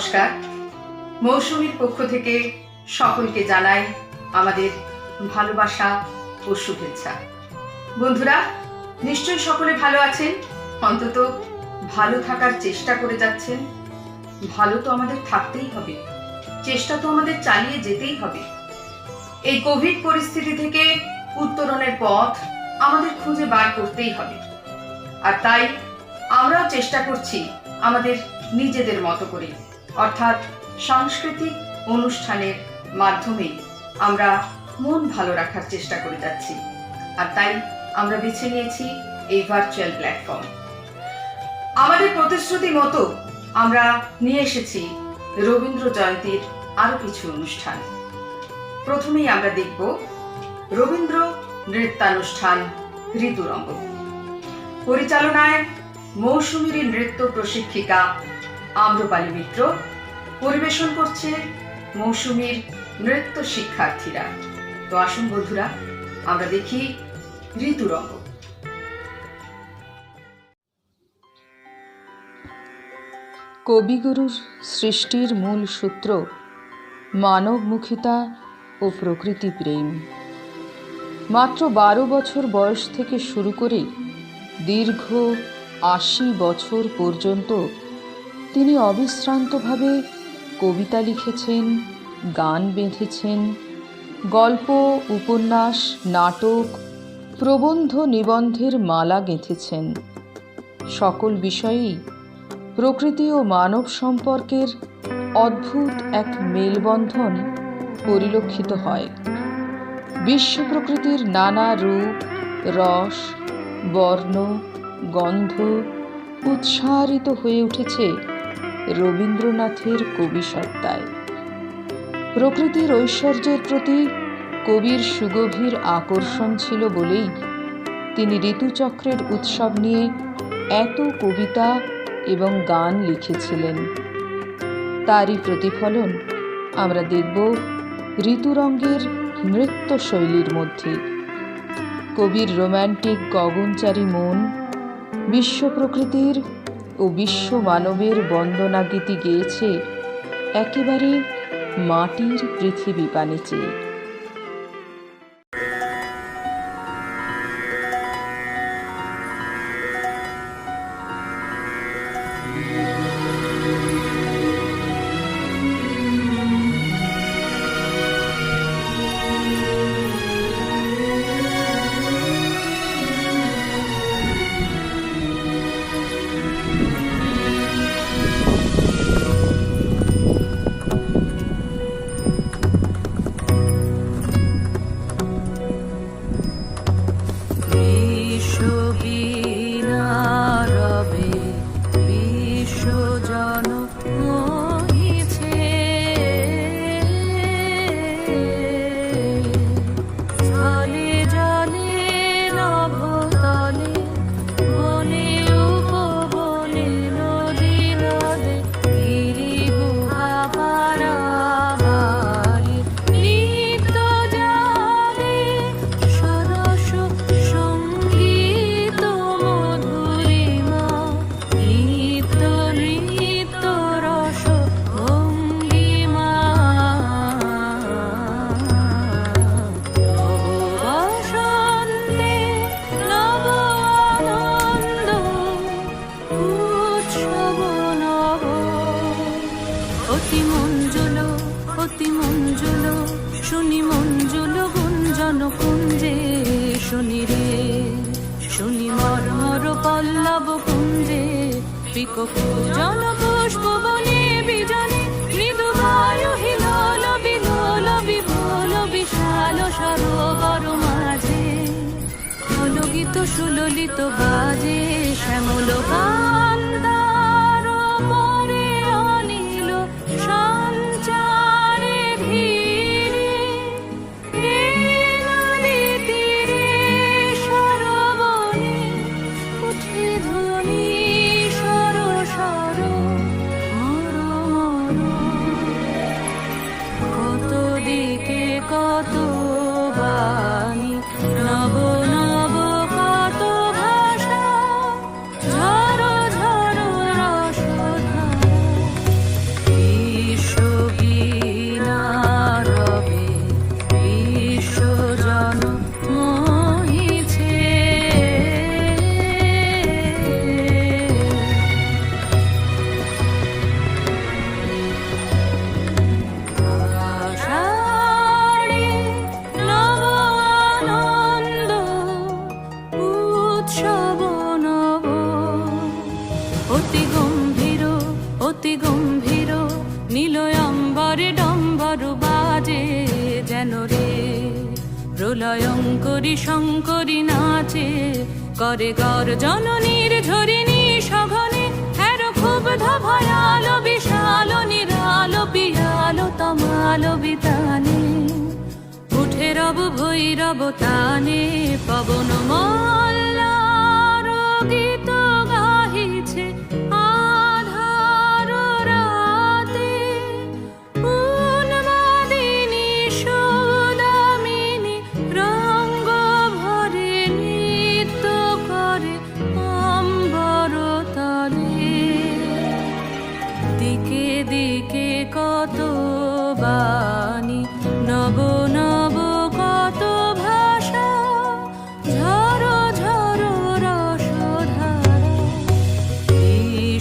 নমস্কার। মৌসুমীর পক্ষ থেকে সকলকে জানাই আমাদের ভালোবাসা ও শুভেচ্ছা। বন্ধুরা, নিশ্চয়ই সকলে ভালো আছেন, অন্তত ভালো থাকার চেষ্টা করে যাচ্ছেন। ভালো তো আমাদের থাকতেই হবে, চেষ্টা তো আমাদের চালিয়ে যেতেই হবে। এই কোভিড পরিস্থিতি থেকে উত্তরণের পথ আমাদের খুঁজে বার করতেই হবে। আর তাই আমরাও চেষ্টা করছি আমাদের নিজেদের মতো করে, অর্থাৎ সাংস্কৃতিক অনুষ্ঠানের মাধ্যমে আমরা মন ভালো রাখার চেষ্টা করে যাচ্ছি। আর তাই আমরা বেছে নিয়েছি এই ভার্চুয়াল প্ল্যাটফর্ম। আমাদের প্রতিশ্রুতি মতো আমরা নিয়ে এসেছি রবীন্দ্র জয়ন্তীর আরো কিছু অনুষ্ঠান। প্রথমেই আমরা দেখব রবীন্দ্র নৃত্যানুষ্ঠান ঋতুরঙ্গ। পরিচালনায় মৌসুমীর নৃত্য প্রশিক্ষিকা আম্রপালি মিত্র, পরিবেশন করছে মৌসুমীর নৃত্য শিক্ষার্থীরা। তো আসুন বন্ধুরা, আমরা দেখি ঋতুরঙ্গ। কবিগুরুর সৃষ্টির মূল সূত্র মানবমুখিতা ও প্রকৃতি প্রেম। মাত্র 12 বছর বয়স থেকে শুরু করে দীর্ঘ 80 বছর পর্যন্ত তিনি অবিশ্রান্তভাবে কবিতা লিখেছেন, গান বেঁধেছেন, গল্প, উপন্যাস, নাটক, প্রবন্ধ, নিবন্ধের মালা গেঁথেছেন। সকল বিষয়েই প্রকৃতি ও মানব সম্পর্কের অদ্ভুত এক মেলবন্ধন পরিলক্ষিত হয়। বিশ্ব প্রকৃতির নানা রূপ, রস, বর্ণ, গন্ধ উৎসারিত হয়ে উঠেছে রবীন্দ্রনাথের কবিসত্তায়। প্রকৃতির ঐশ্বর্যের প্রতি কবির সুগভীর আকর্ষণ ছিল বলেই তিনি ঋতুচক্রের উৎসব নিয়ে এত কবিতা এবং গান লিখেছিলেন। তারই প্রতিফলন আমরা দেখব ঋতুরঙ্গের নৃত্যশৈলীর মধ্যে। কবির রোম্যান্টিক গগনচারী মন বিশ্ব প্রকৃতির ও বিশ্ব মানবের বন্দনাগীতি গেয়েছে একেবারে মাটির পৃথিবী পানে চেয়ে। শুনি মঞ্জুল গুঞ্জন কুঞ্জে, শুনি রে শুনি মর্মর পল্লব কুঞ্জে, পিকক জন পুষ্প বনে বিজনে, মৃদু বায়ু হিলোল বিলোল বিভোল বিশাল সরোবর মাঝে, ফলগীত সুললিত বাজে শ্যামল কান্দার পরে অনিল সঞ্চারে ধীরে, নদী তীরে সরবনে উঠে ধ্বনি সর সর মর মর, কত দিকে কত বাণী নব নব কত ভাষা, ঝড় ঝড় কেন রে প্রলয়ঙ্করী শঙ্করী নাচে করে গর্জন নির্ঝরিণী সঘনে হের ক্ষুব্ধ ভয়ালো বিশাল নিরালো পিয়ালো তমালো বিতানে উঠে রব ভৈরব তানে পবন মল্লার গীত গাহিছে আধার রাতে উন্মাদিনী সৌদামিনী রঙ্গ ভরে নৃত্য করে অম্বর তলে দিকে দিকে কত বাণী নব নব কত ভাষা ঝরো ঝরো রসধারা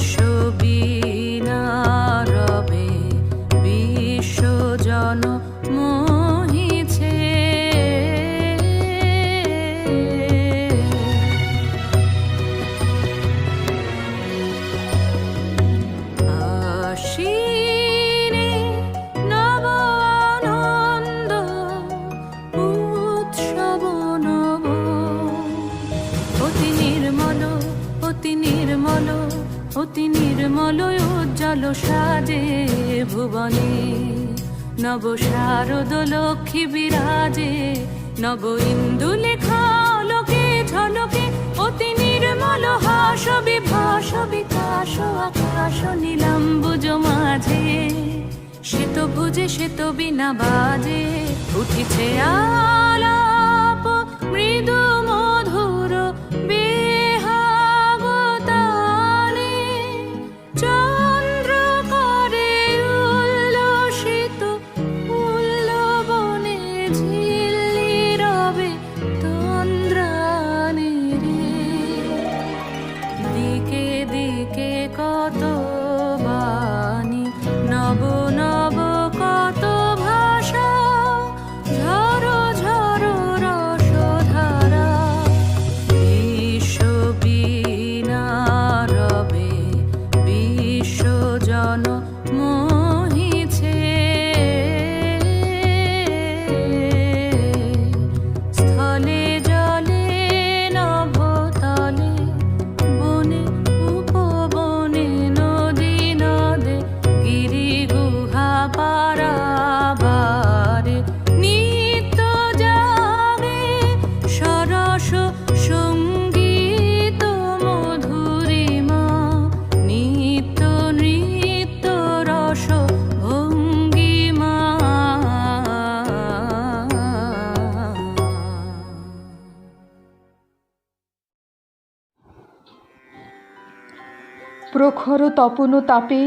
বিশ্ববীণা রবে বিশ্বজন মোহিছে আশিরে নব আনন্দ উৎসব নব অতি নির্মল অতি নির্মল অতি নির্মল উজ্জ্বল সাজে ভুবনে নব শারদ লক্ষ্মী বিরাজে নব ইন্দু লেখা লোকে ঝলকে অতি নির্মল হাস বিভাস বিকাশ আকাশ নীলাম্বুজ মাঝে শ্বেত ভুজে শ্বেত বিনা বাজে উঠিছে আলাপ মৃদু মধুর বেহাগতানে চন্দ্র করে উল্লসিত উল্লবনে ঝিল্লি রবে তন্দ্রানে রে দিকে দিকে কত বাণী নব নব কত ভাষা ঝরো ঝরো রসধারা বিশ্ববীণা রবে বিশ্বজন মোহিছে স্থলে জলে নভতলে বনে উপবনে নদী নদে গিরি গুহা পারাবারে নিত্য জাগে সরস সঙ্গীত মধুরিমা নিত্য নৃত্য রস ভঙ্গিমা প্রখর তপন তাপে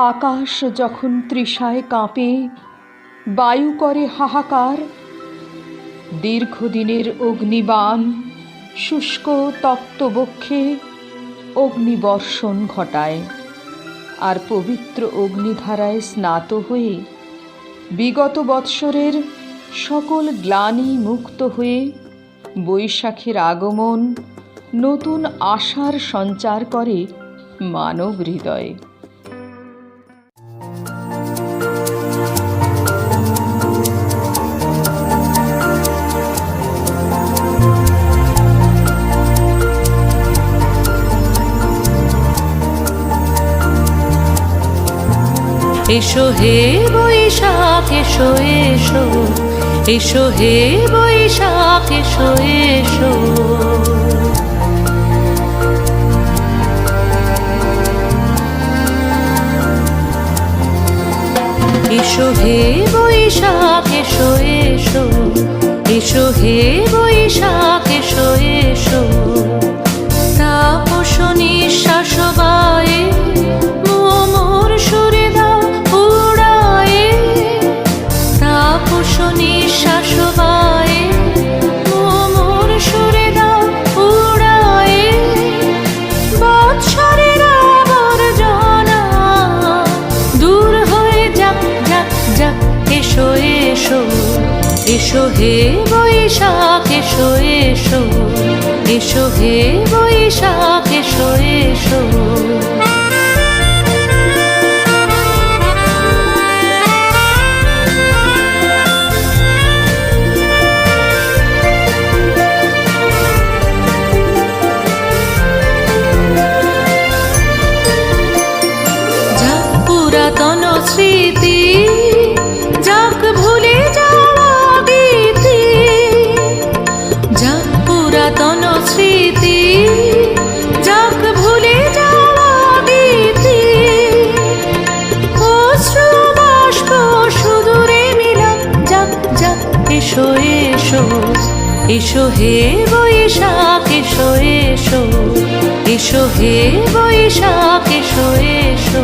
আকাশ যখন তৃষায় কাঁপে বায়ু করে হাহাকার দীর্ঘদিনের অগ্নিবাণ শুষ্ক তপ্ত বক্ষে অগ্নিবর্ষণ ঘটায় আর পবিত্র অগ্নিধারায় স্নাত হয়ে বিগত বৎসরের সকল গ্লানি মুক্ত হয়ে বৈশাখের আগমন নতুন আশার সঞ্চার করে মানব হৃদয়ে। এসো হে বৈশাখ এসো এসো এসো হে বৈশাখ এসো এসো এসো হে বৈশাখ এসো এসো এসো হে বৈশাখ এসো এসো তাপস নিঃশ্বাস বায়ে মোর সুরে দাও উড়ায়ে তাপস নিঃশ্বাস বায়ে মোর সুরে দাও উড়ায়ে বৎসরের আবর্জনা দূর হয়ে যাক যাক যাক এসো এসো এসো হে বৈশাখ এসো এসো এসো হে বৈশাখ এসো এসো এসো এসো এসো হে বৈশাখ এসো এসো এসো হে বৈশাখ এসো এসো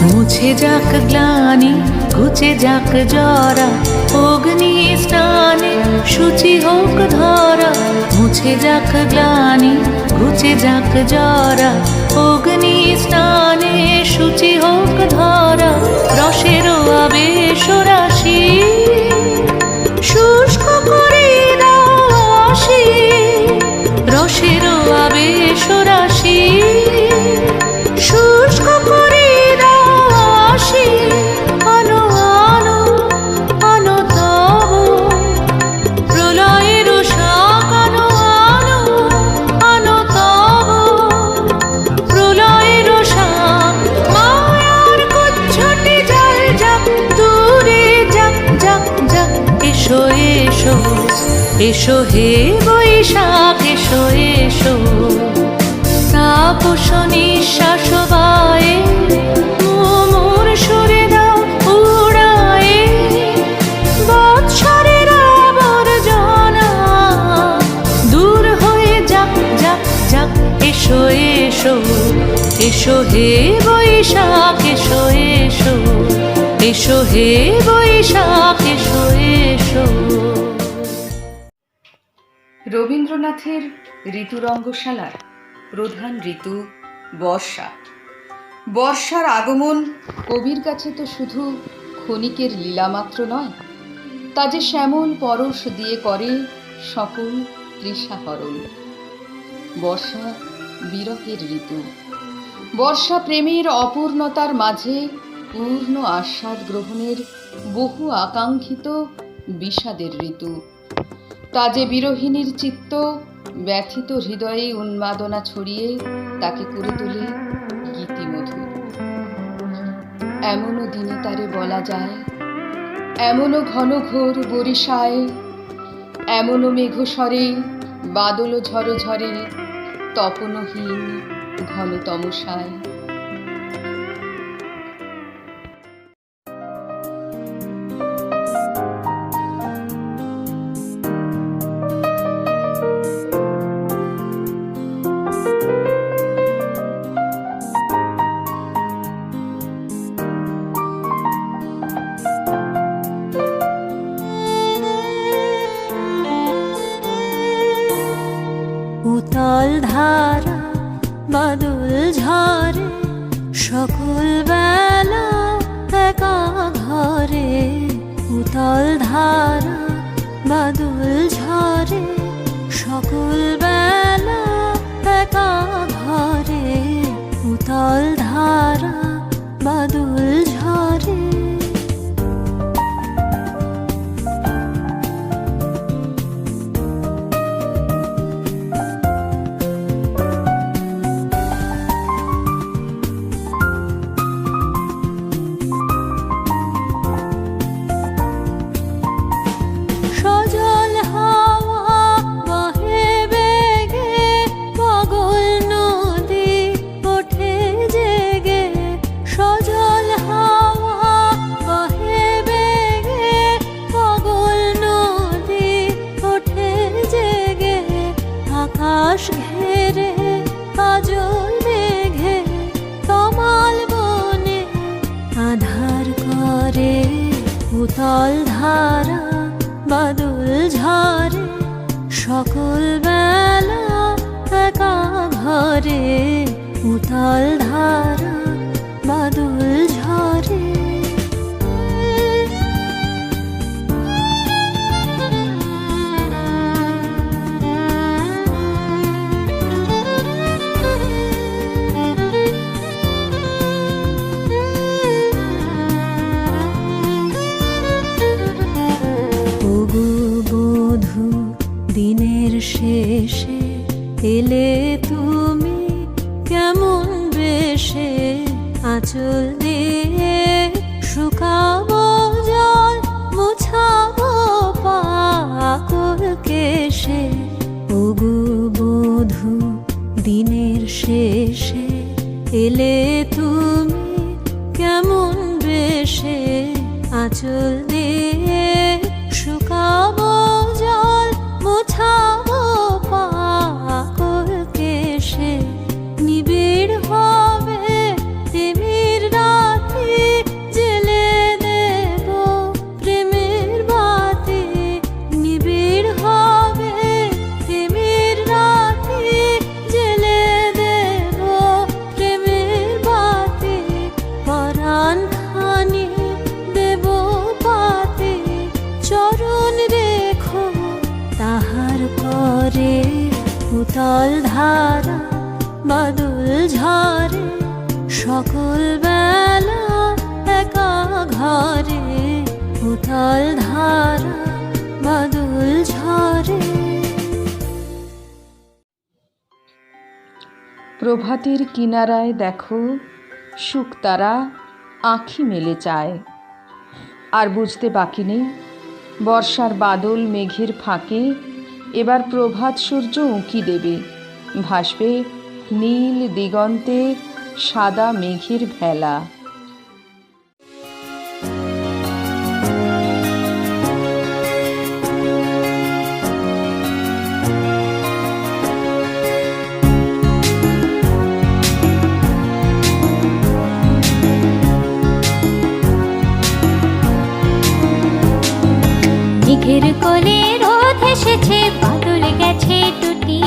মুছে যাক গ্লানি ঘুচে যাক জরা অগ্নি স্নানে শুচি হোক ধরা মুছে যাক গ্লানি ঘুচে যাক জরা অগ্নি স্নানে শুচি হোক ধরা রসের আবেশ রাশি শুষ্ক করে দাও আসি রসের আবেশ রাশি শুষ্ক করে আনো আনো আনো তব প্রলয়ের শাক আনো আনো আনো তব প্রলয়ের শাক মায়ার কুচ্ছটে জল যাক দূরে যাক যাক যাক এসো এসো এসো হে বৈশাখ এসো এসো তাপস নিঃশ্বাস বায়ে মোর সরে দাও উড়ায়ে বৎসরের আবর্জনা দূর হয়ে যাক যাক যাক এসো এসো এসো হে বৈশাখ এসো এসো এসো হে বৈশাখ এসো এসো রবীন্দ্রনাথের ঋতুরঙ্গশালার প্রধান ঋতু বর্ষা। বর্ষার আগমন কবির কাছে তো শুধু ক্ষণিকের লীলা মাত্র নয়, তা যে শ্যামল পরশ দিয়ে করে সকল তৃষাহরণ। বর্ষা বিরহের ঋতু, বর্ষা প্রেমের অপূর্ণতার মাঝে পূর্ণ আস্বাদ গ্রহণের বহু আকাঙ্ক্ষিত বিষাদের ঋতু। তা যে বিরহিণীর চিত্ত ব্যথিত হৃদয়ে উন্মাদনা ছড়িয়ে তাকে করে তোলে গীতিমধুর। এমনও দিনে তারে বলা যায়, এমনও ঘন ঘোর বরিশায়, এমনও মেঘস্বরে বাদল ঝড় ঝরে তপনহীন ঘন তমসায়। উতল ধারা বাদল ঝরে সকল বেলা একা ঘরে উতল ধারা বাদল ঝরে সকল বেলা একা ঘরে উতল ধারা বাদল ঝরে ঘেরে কাজল মেঘে তমাল বনে আধার করে উতল ধারা বাদল ঝরে সকল বেলা একা ঘরে উতল ধারা বাদল ঝরে দিনের শেষে এলে তুমি কেমন বেশে আঁচল দিয়ে শুকাবো জল মুছা এলে তুমি কেমন বেশে আঁচল দিয়ে শুকাবো জল মোছাবো পাকল কেশে নিবিড় হবে তিমির রাতে জেলে দেব প্রেমের বাতি নিবিড় হবে তিমির রাতে জেলে দেব প্রেমের বাতি পরাণ খানি দেব পাতে চরণ রেখো তাহার পরে উতল ধারা বাদল ঝরে সকল বেলা একা ঘরে উতল ধারা বাদল ঝরে। প্রভাতের কিনারায় দেখো শুকতারা আঁখি মেলে চায়। আর বুঝতে বাকি নেই বর্ষার বাদল মেঘের ফাঁকে এবার প্রভাত সূর্য উঁকি দেবে, ভাসবে নীল দিগন্তে সাদা মেঘের ভেলা। মেঘের কোলে রোদ এসেছে বাদল গেছে টুটি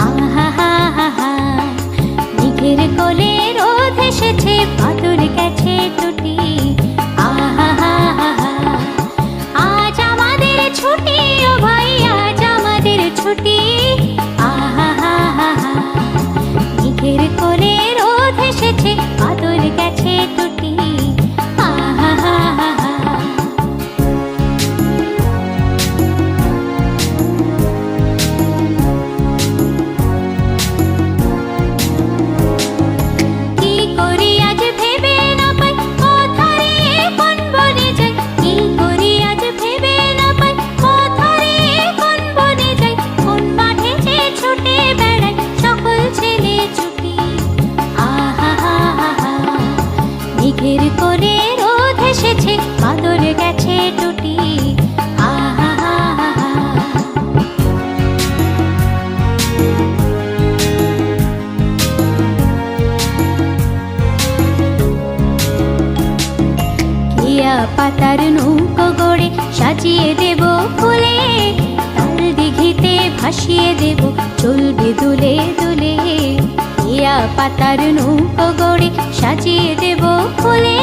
আহা হা হা হা। মেঘের কোলে রোদ এসেছে বাদল গেছে টুটি আহা হা হা হা। আজ আমাদের ছুটি ও ভাই আজ আমাদের ছুটি আহা হা হা হা। মেঘের কোলে রোদ এসেছে বাদল গেছে টুটি আহা হা হা হা। মেঘের কোলে রোদ এসেছে বাদল গেছে টুটি আহা হা হা। কেয়া পাতার নৌকো গড়ে সাজিয়ে দেব ফুলে তাল দিঘিতে ভাসিয়ে দেব চলবে দুলে দুলে। কেয়া পাতার নৌকো গড়ে সাজিয়ে দেব ফুলে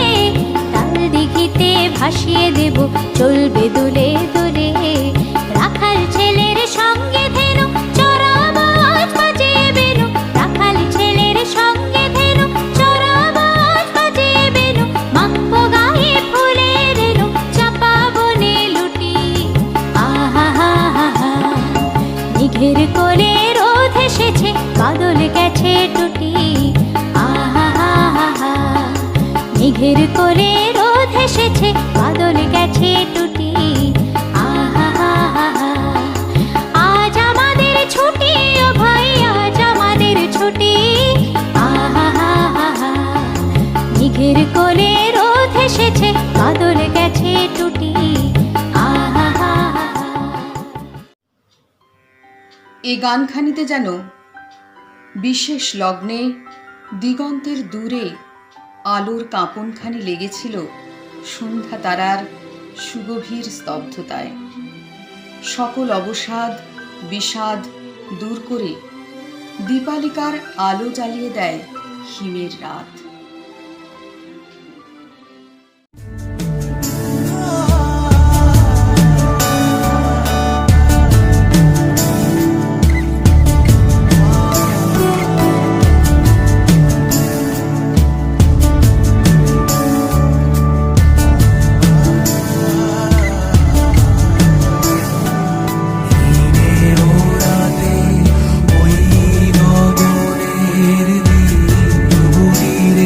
তাল দিঘিতে ভাসিয়ে দেব চলবে দুলে দুলে। রাখাল ছেলের সঙ্গে ধেনু চড়াবো আজ বাজিয়ে বেনু রাখাল ছেলের সঙ্গে ধেনু চড়াবো আজ বাজিয়ে বেনু। মাখবো গায়ে ফুলের রেনু চাপা বনে লুটি আহা হা হা হা। মেঘের কোলে রোদ এসেছে বাদল গেছে টুটি আহা হা হা হা। মেঘের কোলে রোদ এসেছে বাদল গেছে টুটি আহা হা হা হা। আজ আমাদের ছুটি ও ভাই আজ আমাদের ছুটি আহা হা হা হা। মেঘের কোলে রোদ এসেছে বাদল গেছে টুটি আহা হা হা। এই গানখানিতে যেন বিশেষ লগ্নে দিগন্তের দূরে আলোর কাঁপনখানি লেগেছিল সন্ধ্যা তারার সুগভীর স্তব্ধতায়। সকল অবসাদ বিষাদ দূর করে দীপালিকার আলো জ্বালিয়ে দেয় হিমের রাত। ওই গগনের দিন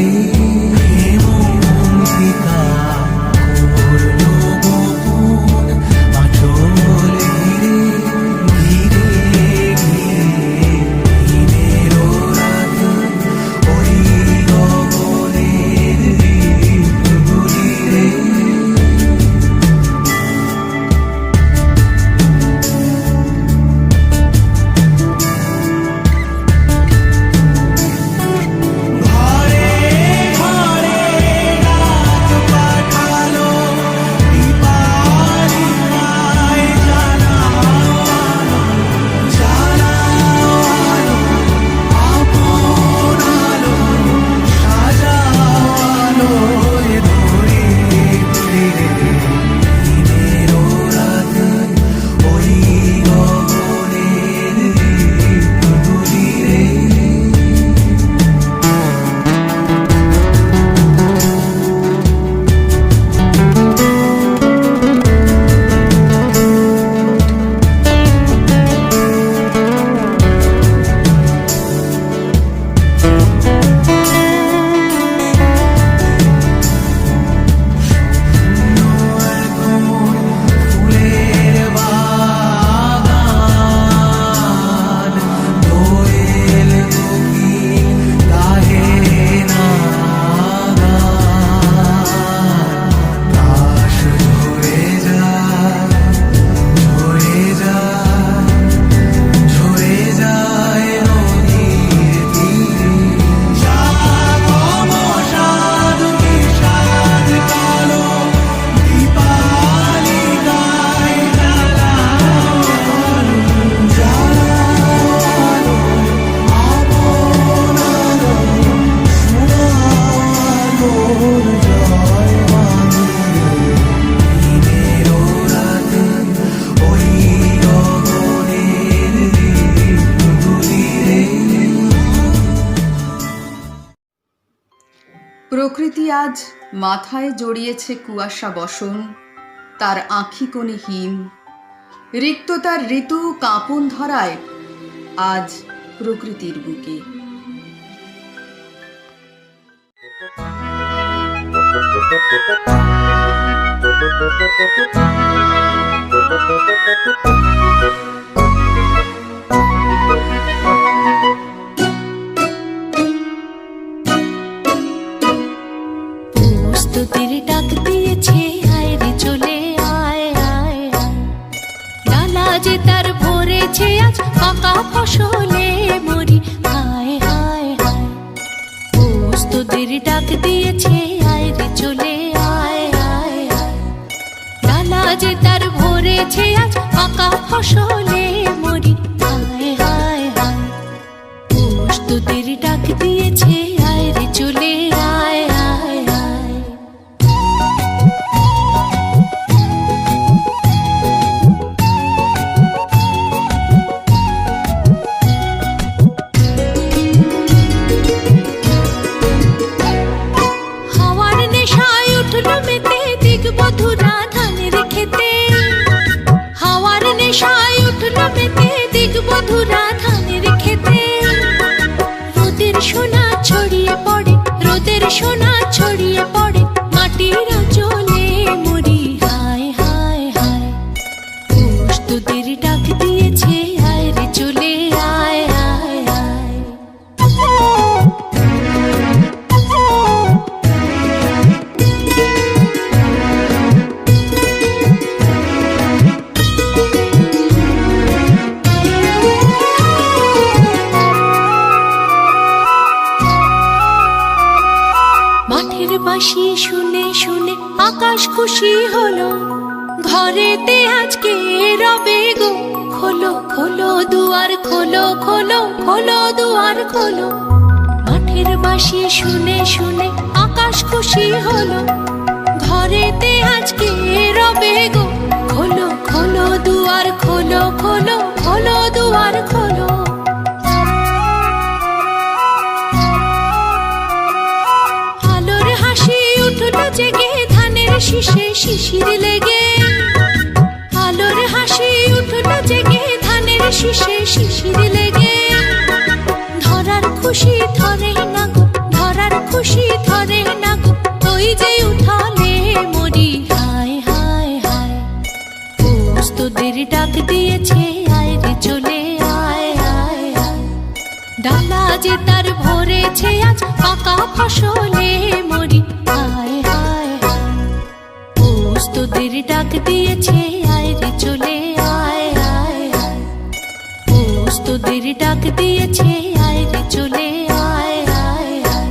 প্রকৃতি আজ মাথায় জড়িয়েছে কুয়াশা বসন, তার আঁখি কোণে হিম, রিক্ততার ঋতু কাঁপন ধরায় আজ প্রকৃতির বুকে। প্রস্তুতির ডাক দিয়েছে, আয় রে চলে আয় আয় আয়। ডালা যে তার ভরেছে আজ পাকা ফসলে মরি, হায় হায় হায়। প্রস্তুতির ডাক দিয়েছে, আয় রে চলে আয় আয় আয়। ডালা যে তার ভরেছে আজ পাকা ফসলে মরি, হায় হায় হায়। প্রস্তুতির ডাক দিয়েছে, আয় রে চলে আয় আয় আয়। হাওয়ার নেশায় উঠল মেতে দিগবধুরা ধানের খেতে। হাওয়ার নেশায় উঠল মেতে দিগবধুরা ধানের খেতে। রোদের সোনা ছড়িয়ে পড়ে, রোদের সোনা ছড়িয়ে পড়ে, মাটির আঁচলে মরি, হায় হায় হায়। প্রস্তুতির ডাক দিয়েছে, আয় রে চলে আয় আয় আয়। মাঠের বাঁশি শুনে শুনে আকাশ খুশি হলো, ঘরেতে আজকে রবে গো। খোলো খোলো দুয়ার খোলো, খোলো খোলো দুয়ার খোলো। মাঠের বাঁশি শুনে শুনে আকাশ খুশি হলো, ঘরেতে আজকে রবে গো। খোলো খোলো দুয়ার খোলো, খোলো খোলো দুয়ার খোলো। আলোর হাসি উঠল জেগে ধানের শীষে শিশির লেগে। আলোর হাসি উঠল জেগে ধানের শীষে শিশির লেগে। ধরার খুশি ধরে না গো, ধরার খুশি ধরে না গো, ওই যে উঠালে মরি, হায় হায় হায়। প্রস্তুতির ডাক দিয়েছে, আয় রে চলে আয় আয় আয়। ডালা যে তার ভরেছে আজ পাকা ফসলে মরি, হায় হায় হায়। প্রস্তুতির ডাক দিয়েছে, আয় রে চলে আয় আয় আয়। প্রস্তুতির ডাক দিয়েছে, আয় রে চলে আয় আয় আয়।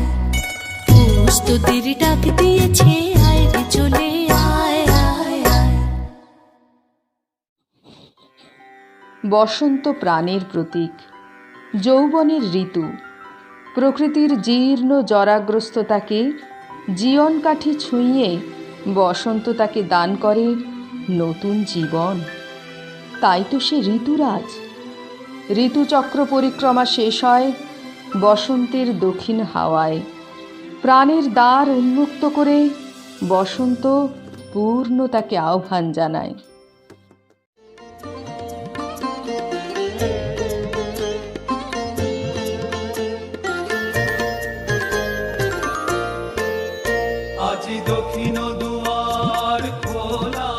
প্রস্তুতির ডাক দিয়েছে, আয় রে চলে আয় আয় আয়। বসন্ত প্রাণের প্রতীক, যৌবনের ঋতু। প্রকৃতির জীর্ণ জরাগ্রস্ততাকে জীবন কাঠি ছুঁয়ে বসন্ত তাকে দান করে নতুন জীবন। তাই তো সে ঋতুরাজ। ঋতুচক্র পরিক্রমা শেষ হয় বসন্তের দক্ষিণ হাওয়ায়। প্রাণের দ্বার উন্মুক্ত করে বসন্ত পূর্ণতাকে আহ্বান জানায়। আজি দক্ষিণ দুয়ার খোলা,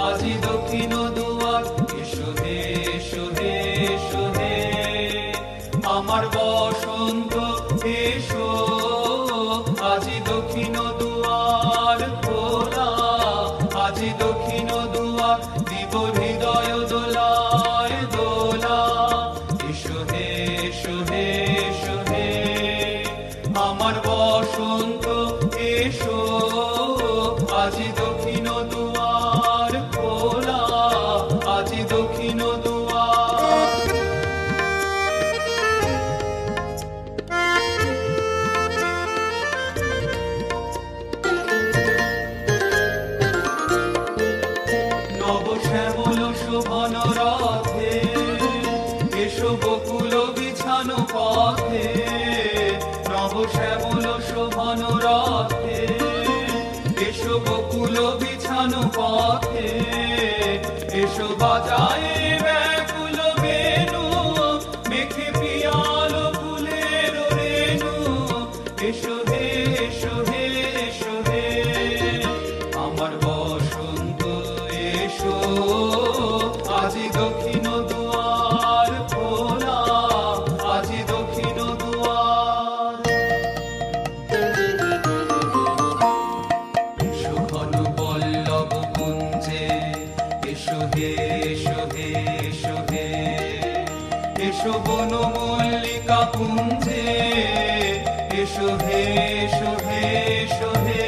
আজি দক্ষিণ দুয়ার, এসো হে এসো হে এসো হে। আমার বসন্ত এসো, আজি দক্ষিণ দুয়ার খোলা, আজি দক্ষিণ দুয়ার, দিব হৃদয় দোলায় দোলা। এসো হে এসো হে এসো হে। আমার বসন্ত এসো, আজি দক্ষিণ দুয়ার খোলা, আজি দক্ষিণ দুয়ার। নব শ্যামল পথে এসো বাজায় ব্যাকুল বেনু মেখে পিয়াল ফুলের রেণু এসো হে এসো হে এসো হে আমার বসন্ত এসো আজি দক্ষিণ দুয়ার খোলা আজি দক্ষিণ দুয়ার এসো ঘন পল্লব কুঞ্জে এসো হে এসো হে এসো হে এসো বন মল্লিকা কুঞ্জে এসো হে এসো হে এসো হে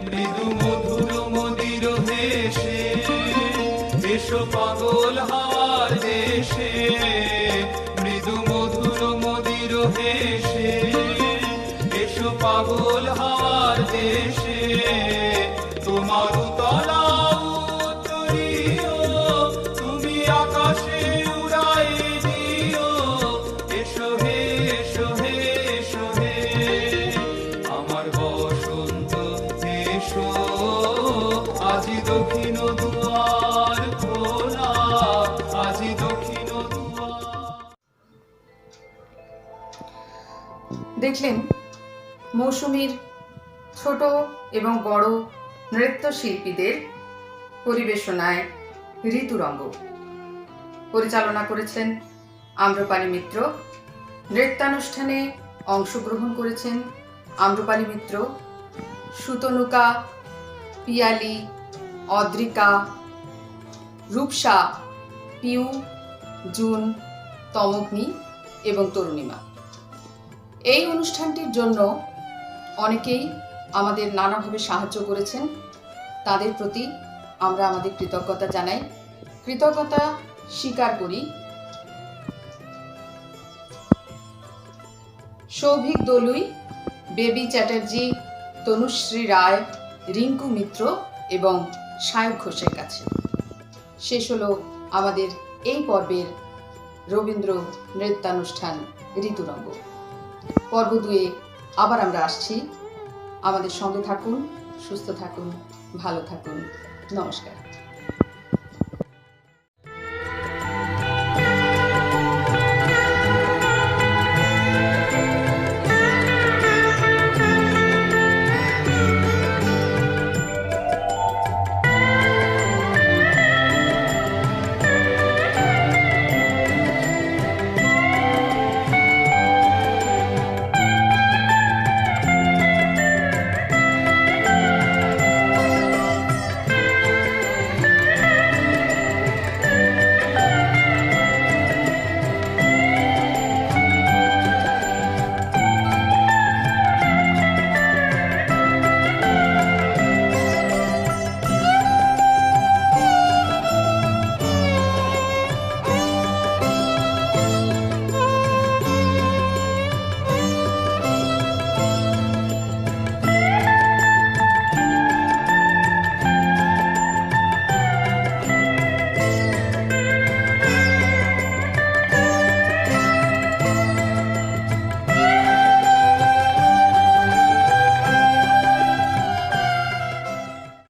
মৃদু মধুর মদির হেসে এসো পাগল হাওয়ার দেশে মৃদু মধুর মদির হেসে এসো পাগল হাওয়ার দেশে তোমার তলা উত্তরীয় তুমি আকাশে উড়াই দিও এসো হে এসো হে এসো হে আমার বসন্ত এসো আজি দক্ষিণ দুয়ার খোলা আজি দক্ষিণ দুয়ার। দেখলেন মৌসুমীর ছোট এবং বড় নৃত্যশিল্পীদের পরিবেশনায় ঋতুরঙ্গ পরিচালনা করেছেন আম্রপালি মিত্র। নৃত্যানুষ্ঠানে অংশগ্রহণ করেছেন আম্রপালি মিত্র, সুতনুকা, পিয়ালি, অদ্রিকা, রূপসা, পিউ, জুন, তমগ্নি এবং তরুণিমা। এই অনুষ্ঠানটির জন্য অনেকেই আমাদের নানাভাবে সাহায্য করেছেন, তাদের প্রতি আমরা আমাদের কৃতজ্ঞতা জানাই, কৃতজ্ঞতা স্বীকার করি। সৌভিক দলুই, বেবি চ্যাটার্জি, তনুশ্রী রায়, রিঙ্কু মিত্র এবং সায়ক ঘোষের কাছে। শেষ হলো আমাদের এই পর্বের রবীন্দ্র নৃত্যানুষ্ঠান ঋতুরঙ্গ। পর্ব 2-এ আবার আমরা আসছি। আমাদের সঙ্গে থাকুন, সুস্থ থাকুন, ভালো থাকুন। নমস্কার।